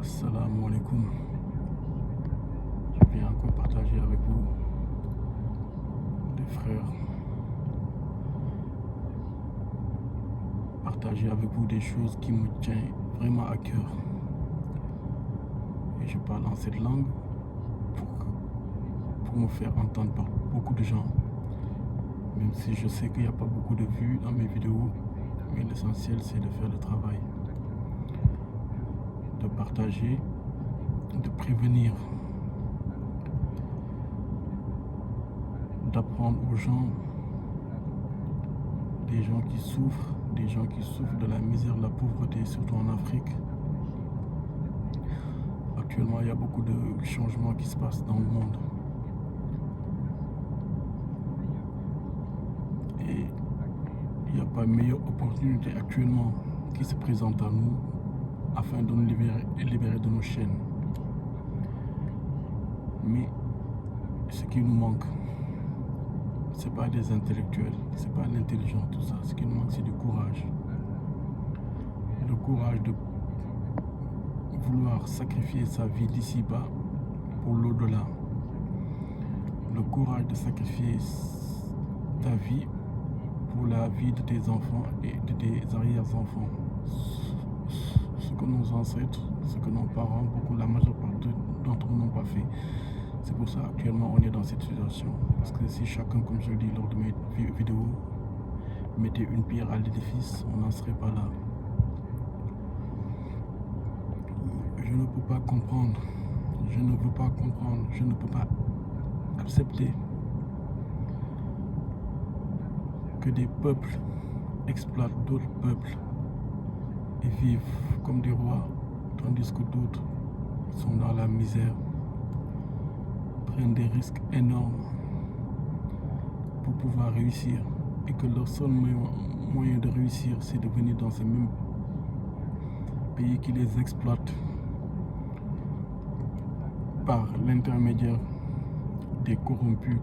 Assalamu alaikum. Je viens encore partager avec vous, les frères, partager avec vous des choses qui me tiennent vraiment à cœur. Et je parle en cette langue pour me faire entendre par beaucoup de gens. Même si je sais qu'il n'y a pas beaucoup de vues dans mes vidéos, mais l'essentiel c'est de faire le travail, de partager, de prévenir, d'apprendre aux gens, des gens qui souffrent de la misère, de la pauvreté, surtout en Afrique. Actuellement, il y a beaucoup de changements qui se passent dans le monde. Et il n'y a pas meilleure opportunité actuellement qui se présente à nous afin de nous libérer de nos chaînes. Mais ce qui nous manque, c'est pas des intellectuels, c'est pas l'intelligence, tout ça. Ce qui nous manque, c'est du courage. Le courage de vouloir sacrifier sa vie d'ici-bas pour l'au-delà. Le courage de sacrifier ta vie pour la vie de tes enfants et de tes arrière-enfants. Ce que nos ancêtres, ce que nos parents, la majeure partie d'entre eux n'ont pas fait. C'est pour ça actuellement on est dans cette situation. Parce que si chacun, comme je le dis lors de mes vidéos, mettait une pierre à l'édifice, on n'en serait pas là. Je ne peux pas comprendre, je ne veux pas comprendre, je ne peux pas accepter que des peuples exploitent d'autres peuples et vivent comme des rois, tandis que d'autres sont dans la misère, prennent des risques énormes pour pouvoir réussir, et que leur seul moyen de réussir, c'est de venir dans ces mêmes pays qui les exploitent par l'intermédiaire des corrompus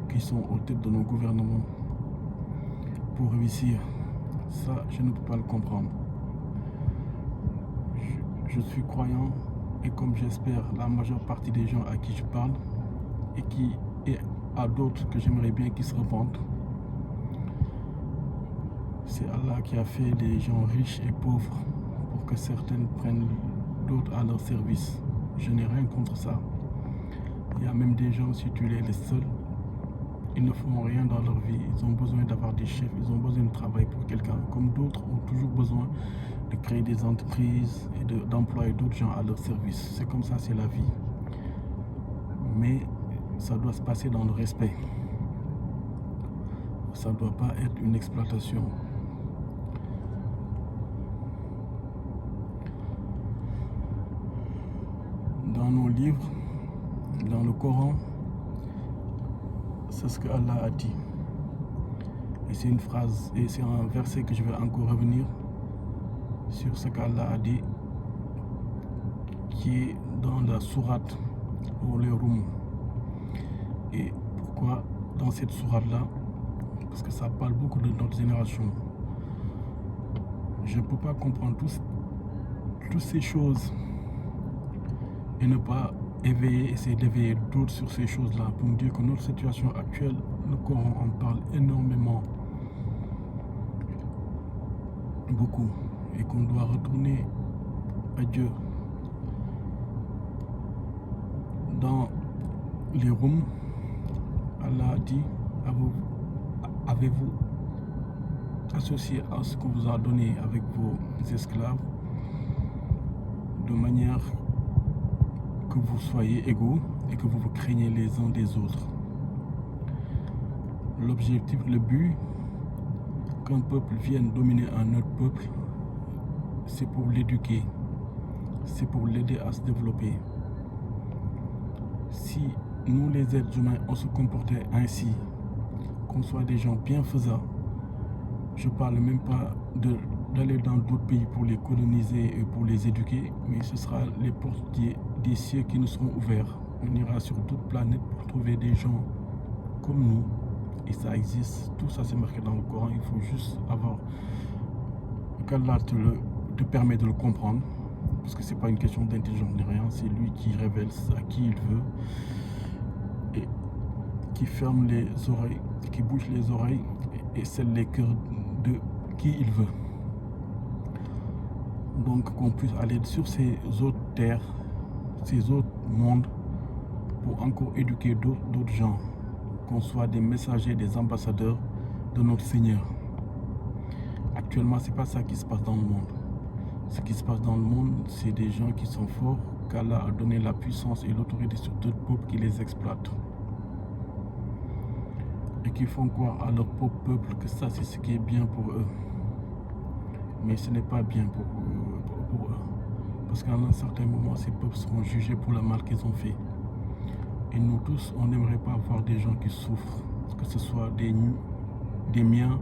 qui sont aux têtes de nos gouvernements pour réussir. Ça, je ne peux pas le comprendre. Je suis croyant, et comme j'espère la majeure partie des gens à qui je parle, et à d'autres que j'aimerais bien qu'ils se repentent, c'est Allah qui a fait des gens riches et pauvres pour que certains prennent d'autres à leur service. Je n'ai rien contre ça. Il y a même des gens, si tu les laisses seuls, ils ne font rien dans leur vie. Ils ont besoin d'avoir des chefs, ils ont besoin de travailler pour quelqu'un. Comme d'autres ont toujours besoin de créer des entreprises et d'employer d'autres gens à leur service. C'est comme ça, c'est la vie. Mais ça doit se passer dans le respect. Ça ne doit pas être une exploitation. Dans nos livres, dans le Coran, c'est ce que Allah a dit. Et c'est une phrase, et c'est un verset que je vais encore revenir sur ce qu'Allah a dit, qui est dans la sourate ou les Rum. Et pourquoi dans cette sourate-là? Parce que ça parle beaucoup de notre génération. Je ne peux pas comprendre toutes ces choses et ne pas essayer d'éveiller d'autres sur ces choses-là pour me dire que notre situation actuelle, le Coran en parle énormément, beaucoup, et qu'on doit retourner à Dieu. Dans les Rum, Allah a dit, avez-vous associé à ce que vous a donné avec vos esclaves de manière que vous soyez égaux et que vous vous craignez les uns des autres. L'objectif, le but, qu'un peuple vienne dominer un autre peuple, c'est pour l'éduquer, c'est pour l'aider à se développer. Si nous les êtres humains, on se comportait ainsi, qu'on soit des gens bienfaisants, je parle même pas d'aller dans d'autres pays pour les coloniser et pour les éduquer, mais ce sera les portes des cieux qui nous seront ouverts. On ira sur toute planète pour trouver des gens comme nous, et ça existe, tout ça c'est marqué dans le Coran. Il faut juste avoir qu'Allah te permet de le comprendre, parce que c'est pas une question d'intelligence ni rien, c'est lui qui révèle à qui il veut et qui ferme les oreilles, qui bouche les oreilles et scelle les cœurs de qui il veut. Donc qu'on puisse aller sur ces autres terres, ces autres mondes, pour encore éduquer d'autres gens, qu'on soit des messagers, des ambassadeurs de notre Seigneur. Actuellement, c'est pas ça qui se passe dans le monde. Ce qui se passe dans le monde, c'est des gens qui sont forts, qu'Allah a donné la puissance et l'autorité sur d'autres peuples qui les exploitent. Et qui font croire à leur propre peuple que ça, c'est ce qui est bien pour eux. Mais ce n'est pas bien pour eux. Parce qu'à un certain moment, ces peuples seront jugés pour le mal qu'ils ont fait. Et nous tous, on n'aimerait pas voir des gens qui souffrent, que ce soit des miens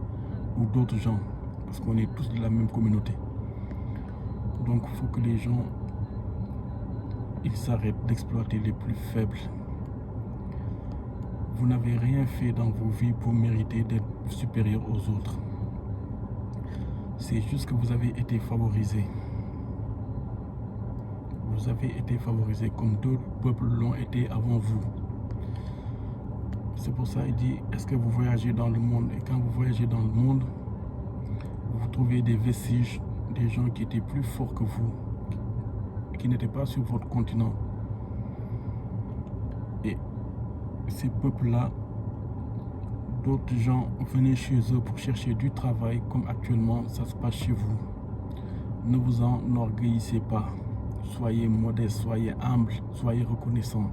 ou d'autres gens, parce qu'on est tous de la même communauté. Donc il faut que les gens, ils s'arrêtent d'exploiter les plus faibles. Vous n'avez rien fait dans vos vies pour mériter d'être supérieur aux autres. C'est juste que vous avez été favorisés. Vous avez été favorisés comme d'autres peuples l'ont été avant vous. C'est pour ça qu'il dit, est-ce que vous voyagez dans le monde? Et quand vous voyagez dans le monde, vous trouvez des vestiges des gens qui étaient plus forts que vous, qui n'étaient pas sur votre continent. Et ces peuples-là, d'autres gens venaient chez eux pour chercher du travail, comme actuellement ça se passe chez vous. Ne vous enorgueillissez pas. Soyez modeste, soyez humble, soyez reconnaissant.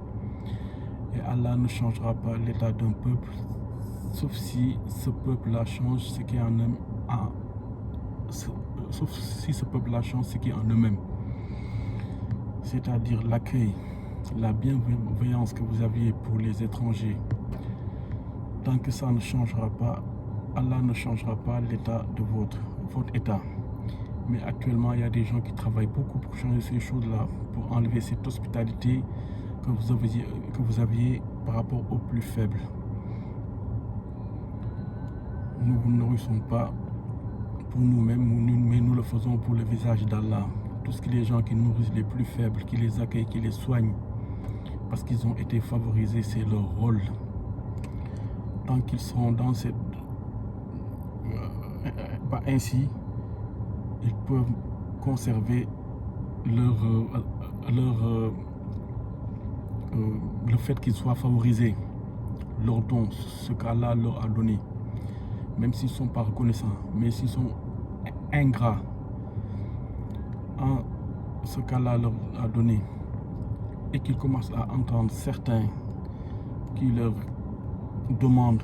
Et Allah ne changera pas l'état d'un peuple, sauf si ce peuple-là change ce qui est en eux, sauf si ce peuple-là change ce qui est en eux-mêmes. C'est-à-dire l'accueil, la bienveillance que vous aviez pour les étrangers. Tant que ça ne changera pas, Allah ne changera pas l'état de votre état. Mais actuellement, il y a des gens qui travaillent beaucoup pour changer ces choses-là, pour enlever cette hospitalité que vous aviez par rapport aux plus faibles. Nous ne vous nourrissons pas pour nous-mêmes, mais nous le faisons pour le visage d'Allah. Tout ce qui est les gens qui nourrissent les plus faibles, qui les accueillent, qui les soignent, parce qu'ils ont été favorisés, c'est leur rôle. Tant qu'ils seront dans cette... pas ainsi, ils peuvent conserver le fait qu'ils soient favorisés, leur don, ce qu'Allah leur a donné, même s'ils ne sont pas reconnaissants, mais s'ils sont ingrats en ce qu'Allah leur a donné, et qu'ils commencent à entendre certains qui leur demandent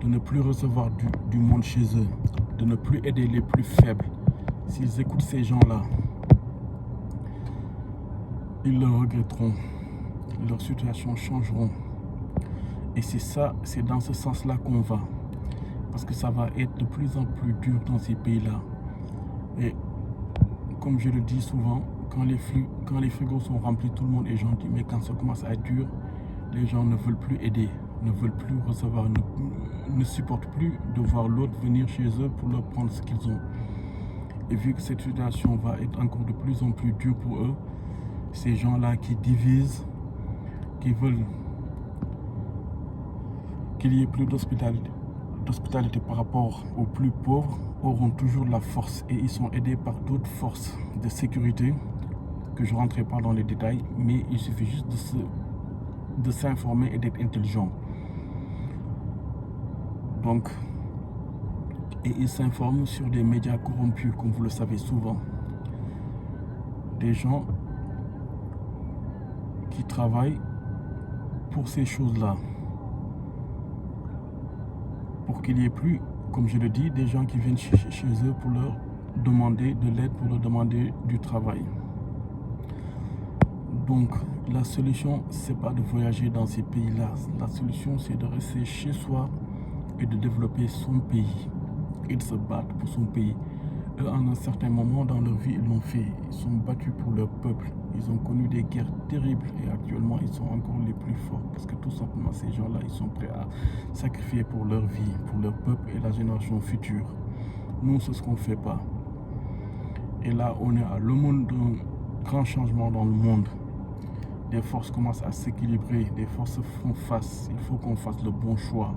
de ne plus recevoir du monde chez eux, de ne plus aider les plus faibles. S'ils écoutent ces gens-là, ils le regretteront, leur situation changeront. Et c'est dans ce sens-là qu'on va. Parce que ça va être de plus en plus dur dans ces pays-là. Et comme je le dis souvent, quand les frigos sont remplis, tout le monde est gentil. Mais quand ça commence à être dur, les gens ne veulent plus aider, ne veulent plus recevoir, ne supportent plus de voir l'autre venir chez eux pour leur prendre ce qu'ils ont. Et vu que cette situation va être encore de plus en plus dure pour eux, ces gens-là qui divisent, qui veulent qu'il y ait plus d'hospitalité par rapport aux plus pauvres, auront toujours la force et ils sont aidés par d'autres forces de sécurité que je ne rentrerai pas dans les détails, mais il suffit juste de s'informer et d'être intelligent. Donc, et ils s'informent sur des médias corrompus, comme vous le savez souvent. Des gens qui travaillent pour ces choses-là. Pour qu'il n'y ait plus, comme je le dis, des gens qui viennent chez eux pour leur demander de l'aide, pour leur demander du travail. Donc, la solution, c'est pas de voyager dans ces pays-là. La solution, c'est de rester chez soi et de développer son pays et de se battre pour son pays. Eux, à un certain moment dans leur vie, ils l'ont fait. Ils sont battus pour leur peuple. Ils ont connu des guerres terribles et actuellement, ils sont encore les plus forts parce que tout simplement, ces gens-là, ils sont prêts à sacrifier pour leur vie, pour leur peuple et la génération future. Nous, c'est ce qu'on ne fait pas. Et là, on est à l'aumône d'un grand changement dans le monde. Les forces commencent à s'équilibrer, les forces font face. Il faut qu'on fasse le bon choix.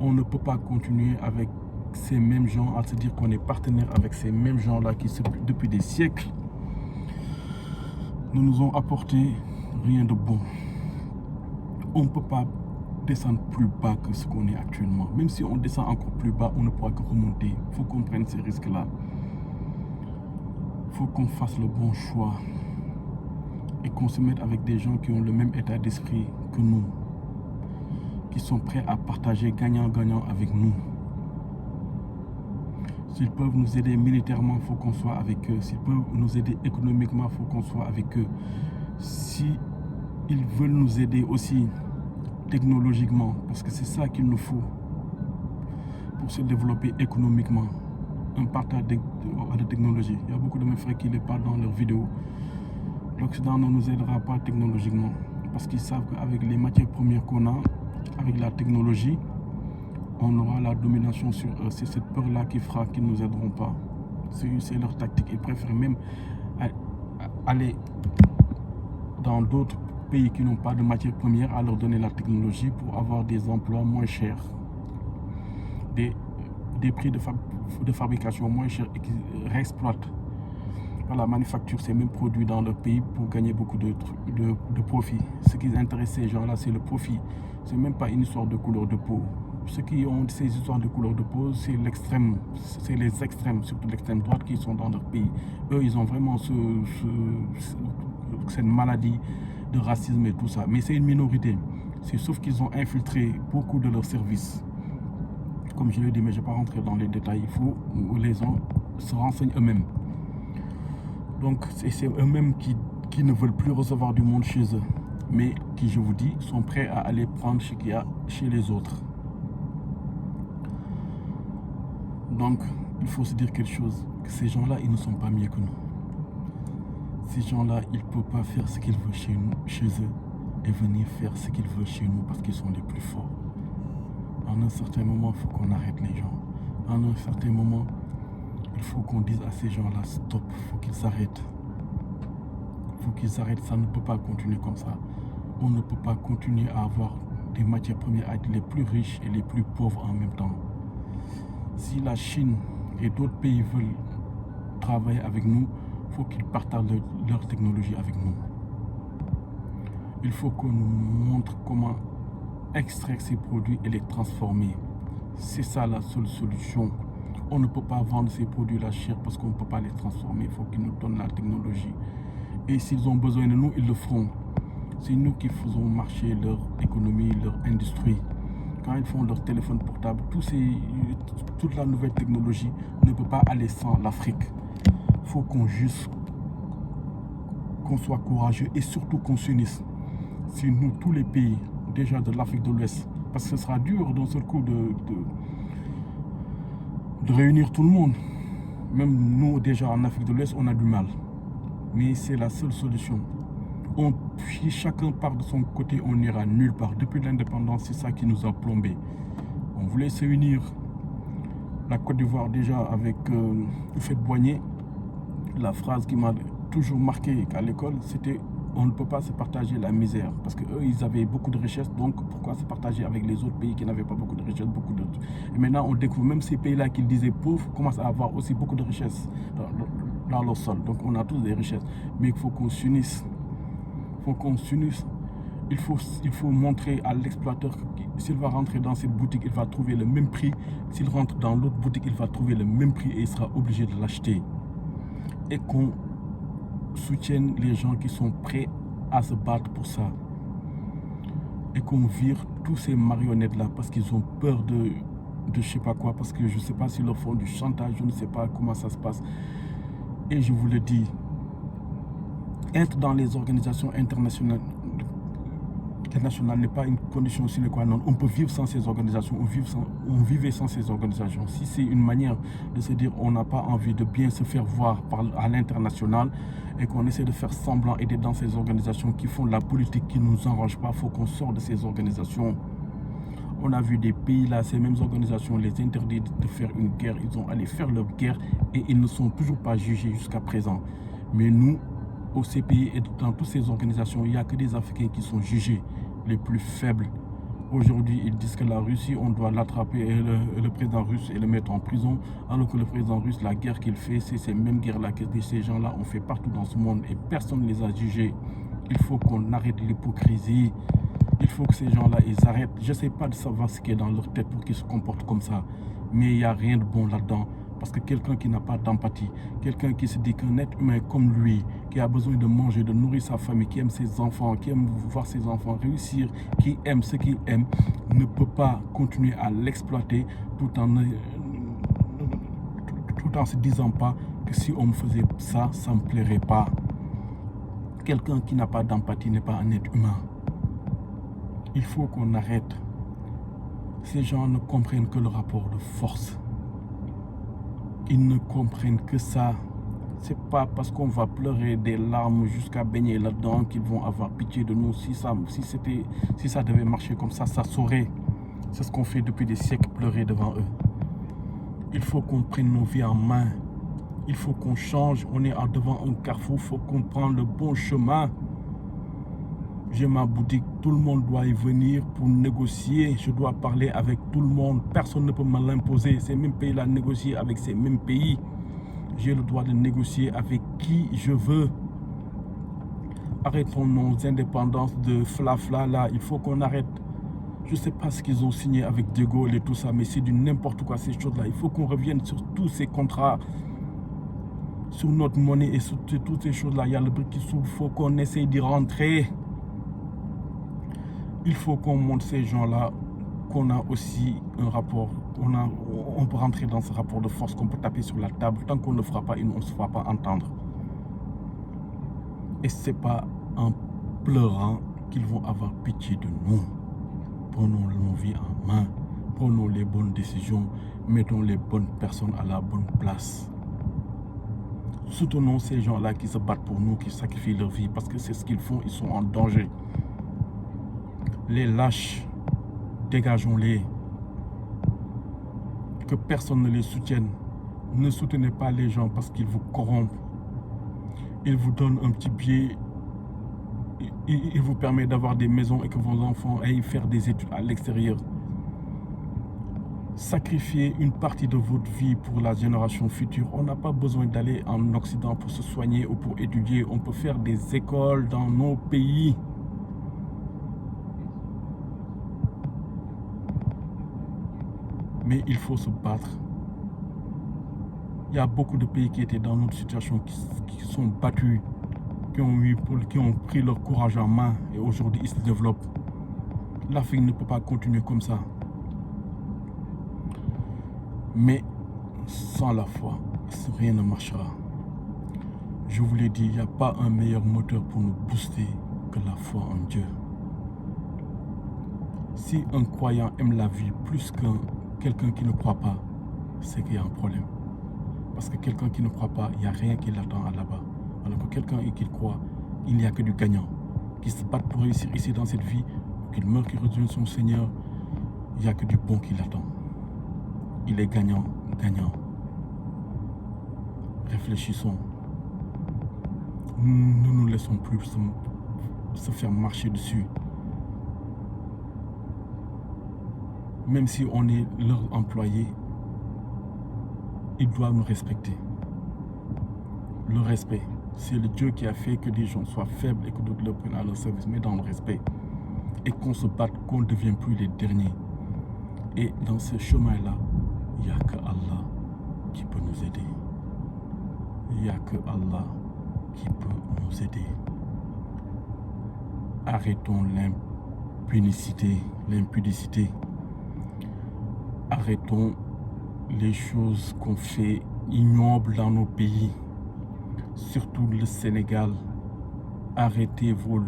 On ne peut pas continuer avec ces mêmes gens à se dire qu'on est partenaire avec ces mêmes gens-là qui, depuis des siècles, ne nous ont apporté rien de bon. On ne peut pas descendre plus bas que ce qu'on est actuellement. Même si on descend encore plus bas, on ne pourra que remonter. Il faut qu'on prenne ces risques-là. Il faut qu'on fasse le bon choix et qu'on se mette avec des gens qui ont le même état d'esprit que nous, qui sont prêts à partager gagnant-gagnant avec nous. S'ils peuvent nous aider militairement, il faut qu'on soit avec eux. S'ils peuvent nous aider économiquement, il faut qu'on soit avec eux. Si ils veulent nous aider aussi technologiquement, parce que c'est ça qu'il nous faut pour se développer économiquement, un partage de technologie. Il y a beaucoup de mes frères qui le parlent dans leurs vidéos. L'Occident ne nous aidera pas technologiquement parce qu'ils savent qu'avec les matières premières qu'on a, avec la technologie, on aura la domination sur eux. C'est cette peur-là qui fera qu'ils ne nous aideront pas. C'est leur tactique. Ils préfèrent même aller dans d'autres pays qui n'ont pas de matières premières à leur donner la technologie pour avoir des emplois moins chers, des prix de fabrication moins chers et qu'ils réexploitent la manufacture ces mêmes produits dans leur pays pour gagner beaucoup de profit. Ce qui intéresse ces gens-là, c'est le profit. C'est même pas une histoire de couleur de peau. Ceux qui ont ces histoires de couleur de peau, c'est l'extrême, c'est les extrêmes, surtout l'extrême droite qui sont dans leur pays. Eux, ils ont vraiment cette maladie de racisme et tout ça. Mais c'est une minorité. C'est sauf qu'ils ont infiltré beaucoup de leurs services. Comme je l'ai dit, mais je ne vais pas rentrer dans les détails. Il faut que les gens se renseignent eux-mêmes. Donc, c'est eux-mêmes qui ne veulent plus recevoir du monde chez eux, mais qui, je vous dis, sont prêts à aller prendre ce qu'il y a chez les autres. Donc, il faut se dire quelque chose, que ces gens-là, ils ne sont pas mieux que nous. Ces gens-là, ils ne peuvent pas faire ce qu'ils veulent chez eux et venir faire ce qu'ils veulent chez nous parce qu'ils sont les plus forts. À un certain moment, il faut qu'on arrête les gens. À un certain moment, il faut qu'on dise à ces gens-là, stop, il faut qu'ils arrêtent. Il faut qu'ils arrêtent, ça ne peut pas continuer comme ça. On ne peut pas continuer à avoir des matières premières, à être les plus riches et les plus pauvres en même temps. Si la Chine et d'autres pays veulent travailler avec nous, il faut qu'ils partagent leur technologie avec nous. Il faut qu'on nous montre comment extraire ces produits et les transformer. C'est ça la seule solution. On ne peut pas vendre ces produits-là chers parce qu'on ne peut pas les transformer. Il faut qu'ils nous donnent la technologie. Et s'ils ont besoin de nous, ils le feront. C'est nous qui faisons marcher leur économie, leur industrie. Quand ils font leur téléphone portable, toute la nouvelle technologie ne peut pas aller sans l'Afrique. Il faut qu'on soit courageux et surtout qu'on s'unisse. Si nous, tous les pays, déjà de l'Afrique de l'Ouest, parce que ce sera dur d'un seul coup de réunir tout le monde. Même nous, déjà en Afrique de l'Ouest, on a du mal. Mais c'est la seule solution. Si chacun part de son côté, on n'ira nulle part. Depuis l'indépendance, c'est ça qui nous a plombés. On voulait se unir. La Côte d'Ivoire, déjà, avec Houphouët-Boigny, la phrase qui m'a toujours marqué à l'école, c'était « on ne peut pas se partager la misère ». Parce qu'eux, ils avaient beaucoup de richesses, donc pourquoi se partager avec les autres pays qui n'avaient pas beaucoup de richesses, beaucoup d'autres. Et maintenant, on découvre même ces pays-là qu'ils disaient pauvres, commencent à avoir aussi beaucoup de richesses dans leur sol. Donc on a tous des richesses. Mais il faut qu'on s'unisse. Il faut qu'on s'unisse. Il faut montrer à l'exploiteur que s'il va rentrer dans cette boutique, il va trouver le même prix. S'il rentre dans l'autre boutique, il va trouver le même prix et il sera obligé de l'acheter. Et qu'on soutienne les gens qui sont prêts à se battre pour ça. Et qu'on vire tous ces marionnettes-là parce qu'ils ont peur de je sais pas quoi, parce que je ne sais pas s'ils leur font du chantage, je ne sais pas comment ça se passe. Et je vous le dis, être dans les organisations internationales n'est pas une condition sine qua non. On peut vivre sans ces organisations, on vivait sans ces organisations. Si c'est une manière de se dire on n'a pas envie de bien se faire voir à l'international et qu'on essaie de faire semblant et d'être dans ces organisations qui font la politique qui ne nous arrange pas, il faut qu'on sorte de ces organisations. On a vu des pays là, ces mêmes organisations les interdit de faire une guerre. Ils ont allé faire leur guerre et ils ne sont toujours pas jugés jusqu'à présent. Mais nous, au CPI et dans toutes ces organisations, il n'y a que des Africains qui sont jugés les plus faibles. Aujourd'hui, ils disent que la Russie, on doit l'attraper et le président russe et le mettre en prison. Alors que le président russe, la guerre qu'il fait, c'est ces mêmes guerres-là que ces gens-là ont fait partout dans ce monde et personne ne les a jugés. Il faut qu'on arrête l'hypocrisie. Il faut que ces gens-là, ils arrêtent. Je ne sais pas de savoir ce qui est dans leur tête pour qu'ils se comportent comme ça. Mais il n'y a rien de bon là-dedans. Parce que quelqu'un qui n'a pas d'empathie, quelqu'un qui se dit qu'un être humain comme lui, qui a besoin de manger, de nourrir sa famille, qui aime ses enfants, qui aime voir ses enfants réussir, qui aime ce qu'il aime, ne peut pas continuer à l'exploiter tout en se disant pas que si on me faisait ça, ça ne me plairait pas. Quelqu'un qui n'a pas d'empathie n'est pas un être humain. Il faut qu'on arrête. Ces gens ne comprennent que le rapport de force. Ils ne comprennent que ça. C'est pas parce qu'on va pleurer des larmes jusqu'à baigner là-dedans qu'ils vont avoir pitié de nous. Si ça devait marcher comme ça, ça saurait. C'est ce qu'on fait depuis des siècles, pleurer devant eux. Il faut qu'on prenne nos vies en main. Il faut qu'on change. On est devant un carrefour. Il faut qu'on prenne le bon chemin. J'ai ma boutique, tout le monde doit y venir pour négocier. Je dois parler avec tout le monde. Personne ne peut me l'imposer. Ces mêmes pays-là négocient avec ces mêmes pays. J'ai le droit de négocier avec qui je veux. Arrêtons nos indépendances de flafla là. Il faut qu'on arrête. Je ne sais pas ce qu'ils ont signé avec De Gaulle et tout ça, mais c'est du n'importe quoi ces choses-là. Il faut qu'on revienne sur tous ces contrats, sur notre monnaie et sur toutes ces choses-là. Il y a le brick qui s'ouvre. Il faut qu'on essaye d'y rentrer. Il faut qu'on montre ces gens-là qu'on a aussi un rapport, on peut rentrer dans ce rapport de force, qu'on peut taper sur la table. Tant qu'on ne le fera pas, on ne se fera pas entendre. Et ce n'est pas en pleurant qu'ils vont avoir pitié de nous. Prenons nos vies en main, prenons les bonnes décisions, mettons les bonnes personnes à la bonne place. Soutenons ces gens-là qui se battent pour nous, qui sacrifient leur vie, parce que c'est ce qu'ils font, ils sont en danger. Les lâches, dégageons-les. Que personne ne les soutienne. Ne soutenez pas les gens parce qu'ils vous corrompent. Ils vous donnent un petit billet. Il vous permet d'avoir des maisons et que vos enfants aillent faire des études à l'extérieur. Sacrifiez une partie de votre vie pour la génération future. On n'a pas besoin d'aller en Occident pour se soigner ou pour étudier. On peut faire des écoles dans nos pays. Mais il faut se battre. Il y a beaucoup de pays qui étaient dans notre situation, qui sont battus, qui ont pris leur courage en main et aujourd'hui ils se développent. L'Afrique ne peut pas continuer comme ça. Mais sans la foi, rien ne marchera. Je vous l'ai dit, il n'y a pas un meilleur moteur pour nous booster que la foi en Dieu. Si un croyant aime la vie plus qu'un quelqu'un qui ne croit pas, c'est qu'il y a un problème. Parce que quelqu'un qui ne croit pas, il n'y a rien qui l'attend là-bas. Alors que quelqu'un qui croit, il n'y a que du gagnant. Qui se bat pour réussir ici dans cette vie, qu'il meurt, qu'il rejoigne son Seigneur, il n'y a que du bon qui l'attend. Il est gagnant, gagnant. Réfléchissons. Ne nous laissons plus se faire marcher dessus. Même si on est leur employé, ils doivent nous respecter. Le respect, c'est le Dieu qui a fait que des gens soient faibles et que d'autres le prennent à leur service, mais dans le respect. Et qu'on se batte, qu'on ne devienne plus les derniers. Et dans ce chemin-là, il n'y a que Allah qui peut nous aider. Il n'y a que Allah qui peut nous aider. Arrêtons l'impudicité. Arrêtons les choses qu'on fait ignobles dans nos pays, surtout le Sénégal. Arrêtez vos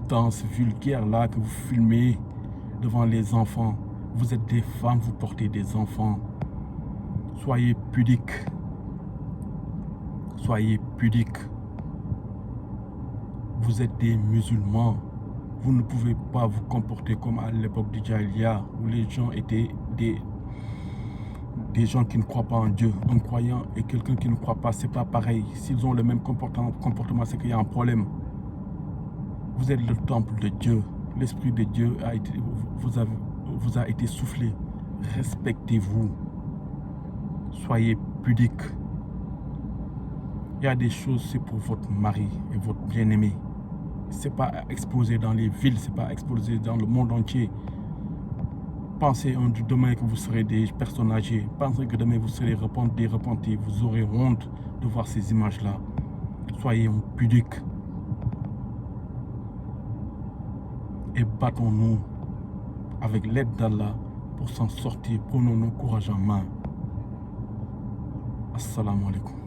danses vulgaires là que vous filmez devant les enfants. Vous êtes des femmes, vous portez des enfants. Soyez pudiques. Soyez pudiques. Vous êtes des musulmans. Vous ne pouvez pas vous comporter comme à l'époque du Jahiliya, où les gens étaient des gens qui ne croient pas en Dieu. Un croyant et quelqu'un qui ne croit pas, c'est pas pareil. S'ils ont le même comportement, c'est qu'il y a un problème. Vous êtes le temple de Dieu. L'Esprit de Dieu vous a été soufflé. Respectez-vous. Soyez pudiques. Il y a des choses, c'est pour votre mari et votre bien-aimé. C'est pas exposé dans les villes, c'est pas exposé dans le monde entier. Pensez demain que vous serez des personnes âgées. Pensez que demain vous serez repentis. Vous aurez honte de voir ces images-là. Soyez pudiques. Et battons-nous avec l'aide d'Allah pour s'en sortir. Prenons nos courage en main. Assalamu alaikum.